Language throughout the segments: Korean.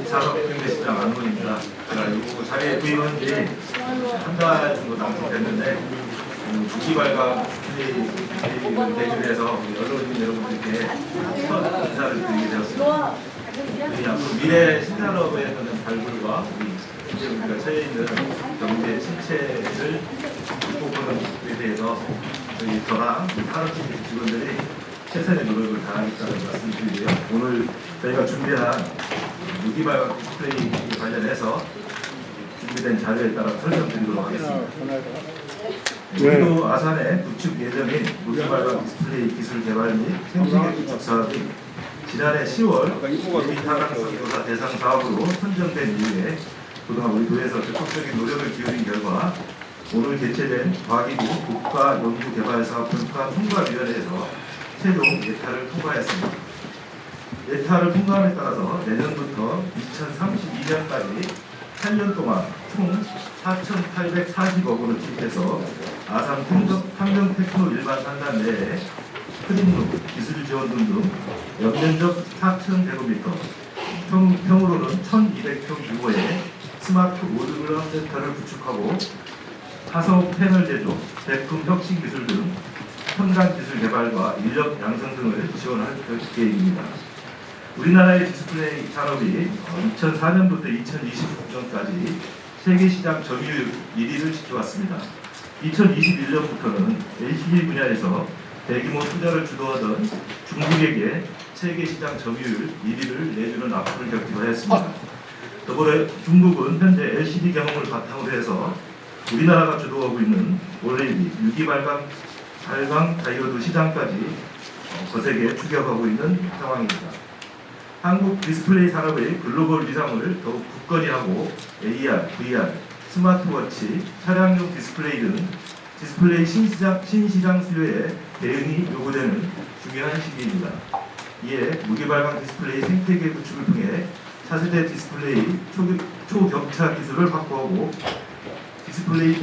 산업경제시장 안문입니다. 제가 이 자리에 부임한 지 한 달 정도 남짓됐는데 주기발가 대신해서 언론인 여러분들께 첫 인사를 드리게 되었습니다. 우리 앞으로 미래 신산업에서는 발굴과 우리가 처해 있는 경제 침체를 극복하는 데 대해서 저랑 산업팀 직원들이 최선의 노력을 다하겠다는 말씀드리고요. 오늘 저희가 준비한 무기발광 디스플레이 관련해서 준비된 자료에 따라 설명드리도록 하겠습니다. 우리도 아산의 구축 예정인 무기발광 디스플레이 기술 개발 및 생태계 구축 사업이 지난해 10월 예비타당성 조사 대상 사업으로 선정된 이후에 그동안 우리 도에서 적극적인 노력을 기울인 결과 오늘 개최된 과기부 국가연구개발사업 평가통과위원회에서 최종 예타를 통과했습니다. 예타를 통과함에 따라서 내년부터 2032년까지 8년 동안 총 4,840억 원을 투입해서 아산 탐정 테크노 일반 산단 내에 크림룸, 기술 지원등 등 연면적 4,100m, 평으로는 1,200평 규모의 스마트 모듈러 센터를 구축하고 화석 패널 제조, 제품 혁신 기술 등 첨단 기술 개발과 인력 양성 등을 지원할 계획입니다. 우리나라의 디스플레이 산업이 2004년부터 2029년까지 세계시장 점유율 1위를 지켜왔습니다. 2021년부터는 LCD 분야에서 대규모 투자를 주도하던 중국에게 세계시장 점유율 1위를 내주는 아픔을 겪기도 했습니다. 더불어 중국은 현재 LCD 경험을 바탕으로 해서 우리나라가 주도하고 있는 OLED, 유기발광 다이오드 시장까지 거세게 추격하고 있는 상황입니다. 한국 디스플레이 산업의 글로벌 위상을 더욱 굳건히 하고 AR, VR, 스마트워치, 차량용 디스플레이 등 디스플레이 신시장 수요에 대응이 요구되는 중요한 시기입니다. 이에 무기발광 디스플레이 생태계 구축을 통해 차세대 디스플레이 초격차 기술을 확보하고 디스플레이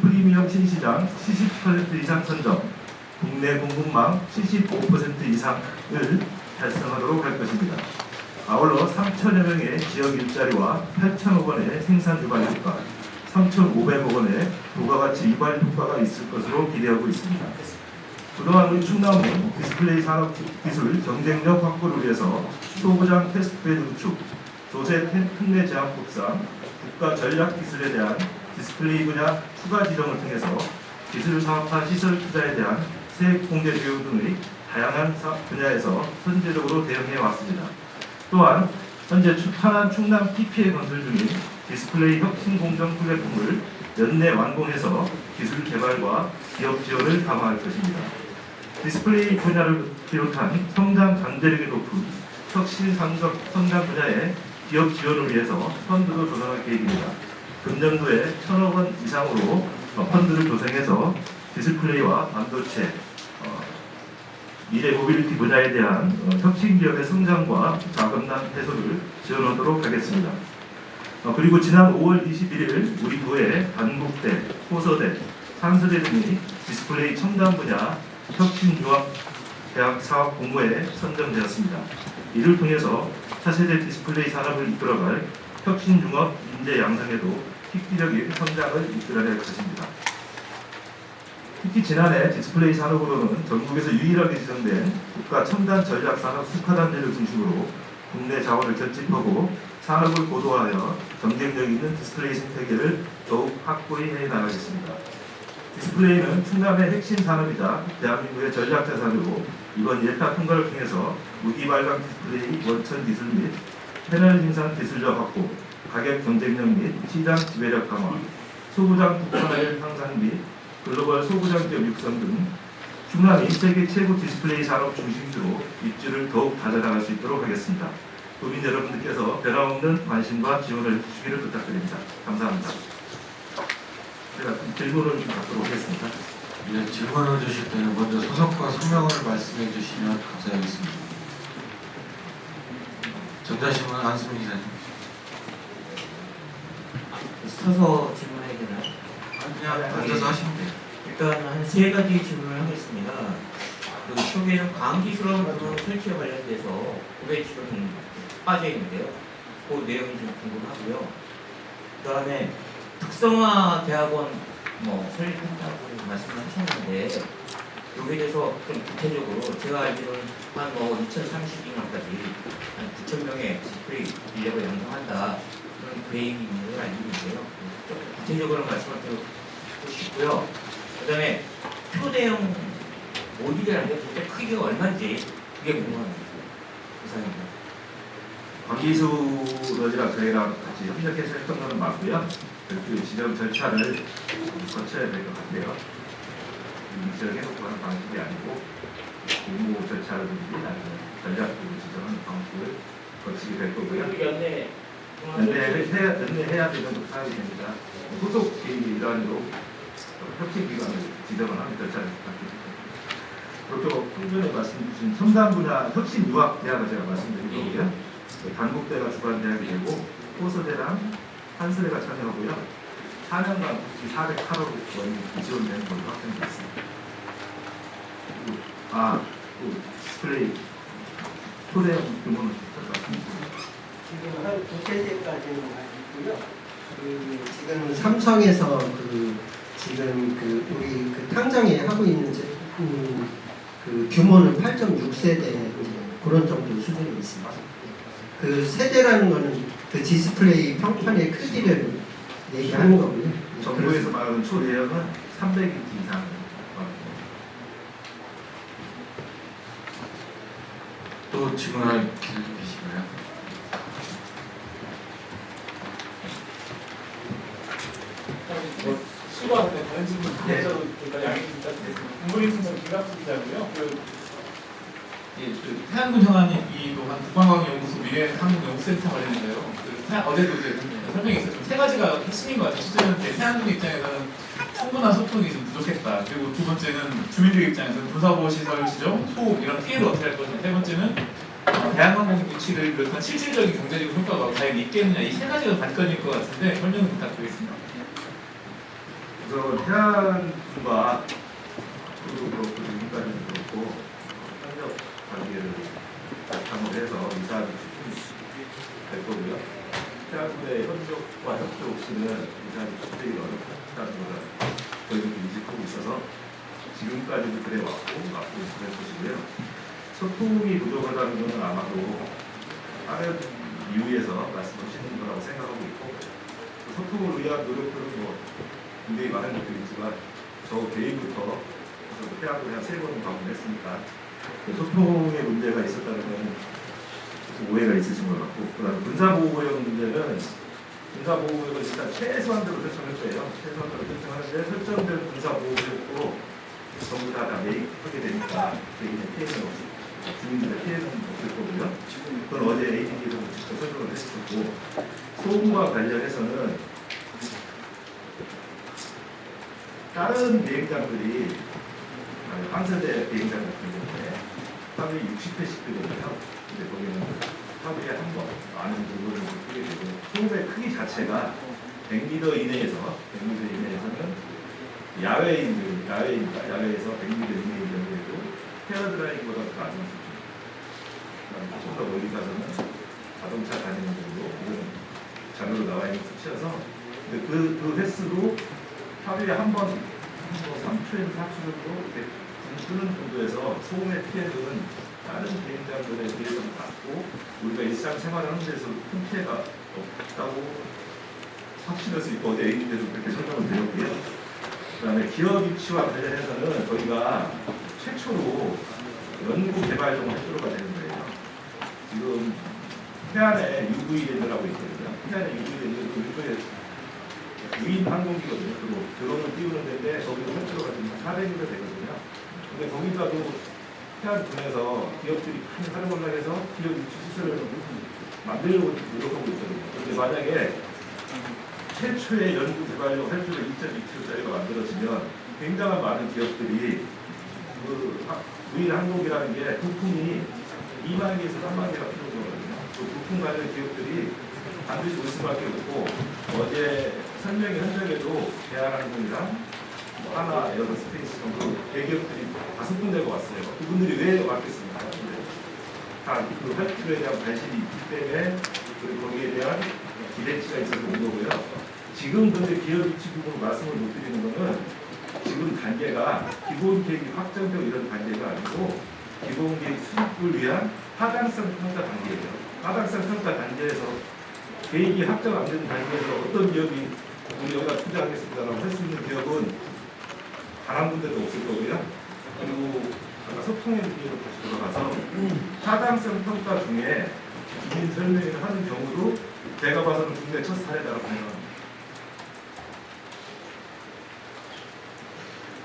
프리미엄 신시장 70% 이상 선정, 국내 공급망 75% 이상을 달성하도록 할 것입니다. 아울러 3천여 명의 지역 일자리와 8천억 원의 생산 유발 효과, 3,500억 원의 부가가치 유발 효과가 있을 것으로 기대하고 있습니다. 그동안 우리 충남은 디스플레이 산업 기술 경쟁력 확보를 위해서 소부장 테스트베드 구축, 조세 특례 제한법상 국가 전략 기술에 대한 디스플레이 분야 추가 지정을 통해서 기술 사업화 시설 투자에 대한 세액 공제 교육 등의 다양한 분야에서 선제적으로 대응해 왔습니다. 또한 현재 하남 충남 PPA 건설 중인 디스플레이 혁신 공정 플랫폼을 연내 완공해서 기술 개발과 기업 지원을 강화할 것입니다. 디스플레이 분야를 비롯한 성장 잠재력이 높은 혁신 성장 분야의 기업 지원을 위해서 펀드도 조성할 계획입니다. 금년도에 1,000억 원 이상으로 펀드를 조성해서 디스플레이와 반도체, 미래 모빌리티 분야에 대한 혁신 기업의 성장과 자금난 해소를 지원하도록 하겠습니다. 그리고 지난 5월 21일 우리 도에 단국대, 호서대, 산서대 등이 디스플레이 첨단 분야 혁신융합 대학 사업 공모에 선정되었습니다. 이를 통해서 차세대 디스플레이 산업을 이끌어갈 혁신융합 인재 양성에도 획기적인 성장을 이끌어낼 것입니다. 특히 지난해 디스플레이 산업으로는 전국에서 유일하게 지정된 국가 첨단 전략 산업 특화단지를 중심으로 국내 자원을 결집하고 산업을 고도화하여 경쟁력 있는 디스플레이 생태계를 더욱 확고히 해 나가겠습니다. 디스플레이는 충남의 핵심 산업이자 대한민국의 전략 자산으로 이번 예타 통과를 통해서 무기발광 디스플레이 원천 기술 및 패널 생산 기술력 확보, 가격 경쟁력 및 시장 지배력 강화, 소부장 국산화율 향상 및 글로벌 소부장 기업 육성 등 충남이 세계 최고 디스플레이 산업 중심지로 입지를 더욱 다져나갈 수 있도록 하겠습니다. 국민 여러분들께서 변함없는 관심과 지원을 해주시기를 부탁드립니다. 감사합니다. 제가 질문을 좀 받도록 하겠습니다. 네, 질문을 주실 때는 먼저 소속과 성명을 말씀해 주시면 감사하겠습니다. 전자신문 안수민 기자님. 서서 질문해야 되나요? 그냥 앉아서 하시면 돼요. 일단 한 세 가지 질문을 하겠습니다. 그 시험에는 광기스러운 부분 설치와 관련돼서 고백 지원이 빠져 있는데요. 그 내용이 좀 궁금하고요. 그 다음에 특성화 대학원 뭐 설립한다고 말씀을 하셨는데 여기에 대해서 좀 구체적으로 제가 알기로는 한 뭐 2032년까지 한 9,000명의 디스플레이 인력을 양성한다 그런 계획이 있는 걸 알고 있는데요. 좀 구체적으로 말씀을 드리고 싶고요. 그 다음에 초대형 모듈이라는 게 도대체 크기가 얼마인지 그게 궁금합니다. 이상입니다. 광기수로지랑 저희랑 같이 협력해서 했던 건 맞고요. 그 지정 절차를 거쳐야 될 것 같아요. 지정해놓고 하는 방식이 아니고 공모 절차라든지 아니면 전략적으로 지정하는 방식을 거치게 될 거고요. 연내해야 되는 사항이 됩니다. 후속 개입의 일환으로 협력기관을 지정을 하는 절차를 갖게 그렇게 좀 전에 말씀 주신 첨단 분야 혁신 유학 대학을 제가 말씀드린 거고요. 단국대가 주관 대학이 되고 호서대랑 한스대가 참여하고요. 4년간 408억 원이 지원되는 걸로 확정되어 있습니다. 또 디스플레이 초대형 규모는 지금 한 9세대까지는 있고요. 지금 삼성에서 지금 우리 탕정에 하고 있는 그 규모는 8.6세대 그런 정도 수준에 있습니다. 그 세대라는 거는 그 디스플레이 평판의 크기를 얘기하는 거고요. 정부에서 말하는 초대형은 300인치 이상. 또 질문할 기회도 계시나요? 수고하는데 다른 질문 드려도 될까요? 양해 부탁드리겠습니다. 국무인 순서 김갑수 기자고요. 그 태양군 현안이도 한 국방과학연구소 미래한국연구센터 관련해서요. 어제도 이제 설명이 있었죠. 세 가지가 핵심인 것 같아요. 실제로는 태양군 입장에서는 충분한 소통이 좀 부족했다. 그리고 두 번째는 주민들 입장에서는 군사보호 시설 지정, 소음 이런 피해를 어떻게 할 것이냐. 세 번째는 대한항공 유치를 비롯한 실질적인 경제적 효과가 과연 있겠느냐. 이 세 가지가 관건일 것 같은데 설명 부탁드리겠습니다. 우선 태양군과 그도 그렇고 지금까지도 그렇고 협력 관계를 바탕으로 해서 이사를 될 거고요. 태양군의 협력과 협조 없이는 이사를 추진하기 어렵다는 걸 저희도 인식하고 있어서 지금까지도 그래 왔고 앞으로 그럴 것이고요. 소통이 부족하다는 것은 아마도 다른 이유에서 말씀하시는 거라고 생각하고 있고 소통을 위한 노력들은 뭐 굉장히 많은 것들이 있지만 저 개인부터 태양군에 한 3번 방문했으니까 소통의 문제가 있었다는 건 오해가 있으신 것 같고 그다음에 군사보호구역 문제는 군사보호구역을 일단 최소한대로 설정할 거예요. 최소한대로 설정하는데 설정된 군사보호구역도 전부 다 매입하게 되니까 개인의 피해는 없을 주민들의 피해는 없을 거고요. 그건 어제 ADD에서 직접 설명을 했었고 소음과 관련해서는 다른 비행장들이 한세대 비행장 같은 경우에 하루에 60회씩 뜨거든요. 근데 거기는 하루에 한 번 많은 부분을 뜨게 되고 소음의 크기 자체가 100m 이내에서는 야외에서 100m 이내의 경우에도 패러드라이브보다 더 낮은 수준. 좀 더 멀리 가서는 자동차 다니는 정도 이런 장르로 나와 있는 수치여서 근데 그 횟수도 하루에 한 번 3초에서 4초 정도 이렇게 뜨는 정도에서 소음의 피해는 다른 비행장들에 비해서는 낮고 우리가 일상생활하는 데서 큰 피해가 없다고 확신할 수 있고 어제 AD에서 그렇게 설명을 드렸고요. 그 다음에 기업 유치와 관련해서는 저희가 최초로 연구 개발용 활주로가 되는 거예요. 지금 해안에 UV랜드라고 있거든요. 해안에 UV랜드 그 일종의 유인 항공기거든요. 그리고 드론을 띄우는 데인데 거기도 활주로가 지금 400m 되거든요. 근데 거기다도 해안 분에서 기업들이 많이 활용을 해서 기업 유치 시설을 만들려고 노력하고 있거든요. 그런데 만약에 최초의 연구 개발용 활주로 2.2km짜리가 만들어지면 굉장한 많은 기업들이 그 유인 항공기라는 게 부품이 2만 개에서 3만 개가 필요하거든요. 그 부품 관련 기업들이 반드시 올 수밖에 없고 어제 설명의 현장에도 대한항공이랑 하나, 에어로스페이스 정도 대기업들이 5군데가 왔어요. 그분들이 왜 왔겠습니까? 다그 활주로에 대한 관심이 있기 때문에 그리고 거기에 대한 기대치가 있어서 온 거고요. 지금 근데 기업 유치 부분으로 말씀을 못 드리는 거는 지금 단계가 기본 계획이 확정되고 이런 단계가 아니고 기본 계획 수립을 위한 하강성 평가 단계예요. 하강성 평가 단계에서 계획이 확정 안 된 단계에서 어떤 기업이 우리 여기다 투자하겠습니다라고 할 수 있는 기업은 단 한 군데도 없을 거고요. 그리고 아까 소통의 의미로 다시 돌아가서 하강성 평가 중에 주민 설명회를 하는 경우도 제가 봐서는 국내 첫 사례다라고 생각합니다.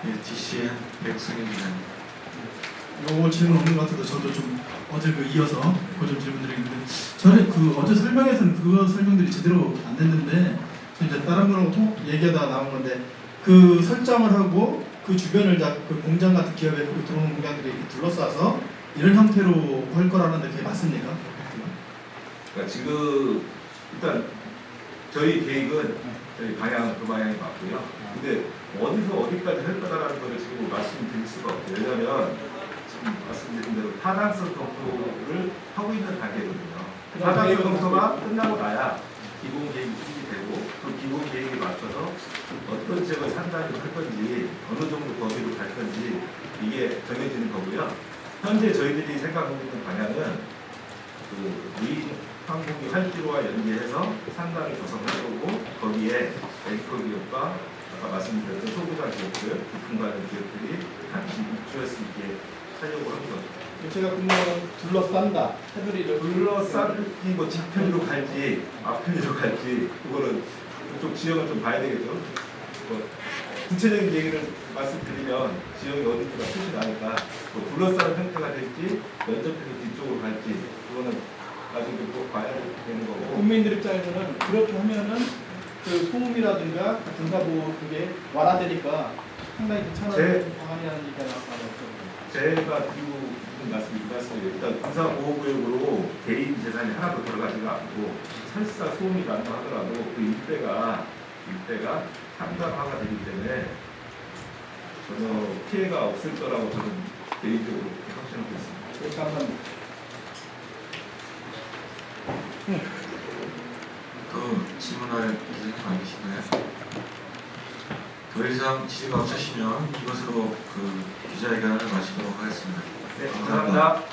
예, DCN 백승인 기자님. 요 질문 없는 것 같아서 저도 좀 어제 그 이어서 그 좀 질문드리는데 저는 그 어제 설명에서는 그거 설명들이 제대로 안 됐는데 저 이제 다른 거랑 얘기하다가 나온 건데 그 설정을 하고 그 주변을 다 그 공장 같은 기업에 그 들어오는 공장들이 이렇게 둘러싸서 이런 형태로 할 거라는데 그게 맞습니까? 그러니까 지금 일단 저희 계획은 저희 방향은 그 방향이 맞고요. 근데 어디서 어디까지 할 거다라는 거를 지금 말씀드릴 수가 없어요. 왜냐하면 지금 말씀드린 대로 타당성 검토를 하고 있는 단계거든요. 타당성 검토가 끝나고 나야 기본 계획이 수립이 되고 그 기본 계획에 맞춰서 어떤 지역을 산다고 할 건지 어느 정도 범위로 갈 건지 이게 정해지는 거고요. 현재 저희들이 생각하고 있는 방향은 그 미 항공기 활주로와 연계해서 상단을 구성할 거고 거기에 앵커 기업과 아까 말씀드렸던 소부장 기업들, 부품관련 기업들이 같이 입주할 수 있게 하려고 하는 거죠. 제가 궁금한 둘러싼다 테두리를 둘러싸기 뭐 뒤편으로 갈지 앞편으로 갈지 그거는 그쪽 지역을 좀 봐야 되겠죠. 뭐 구체적인 얘기를 말씀드리면 지역이 어딘지가 표시 나니까 뭐 둘러싸는 형태가 될지 면접해서 뒤쪽으로 갈지 그거는 나중에 꼭 봐야 되는 거고. 국민들 입장에서는 그렇게 하면은 그 소음이라든가 등가보호 그게 완화되니까 상당히 괜찮은 제- 방안이라는 얘기가 나왔어요. 제가 드리고 싶은 말씀이 일단 군사보호구역으로 개인 재산이 하나도 들어가지가 않고 설사 소음이 난다 하더라도 그 일대가 상당화가 되기 때문에 전혀 피해가 없을 거라고 저는 개인적으로 확신하고 있습니다. 네, 감사합니다. 또 질문할 기자님 아니신가요? 더 이상 질의가 없으시면 이것으로 그 기자회견을 마치도록 하겠습니다. 네, 감사합니다.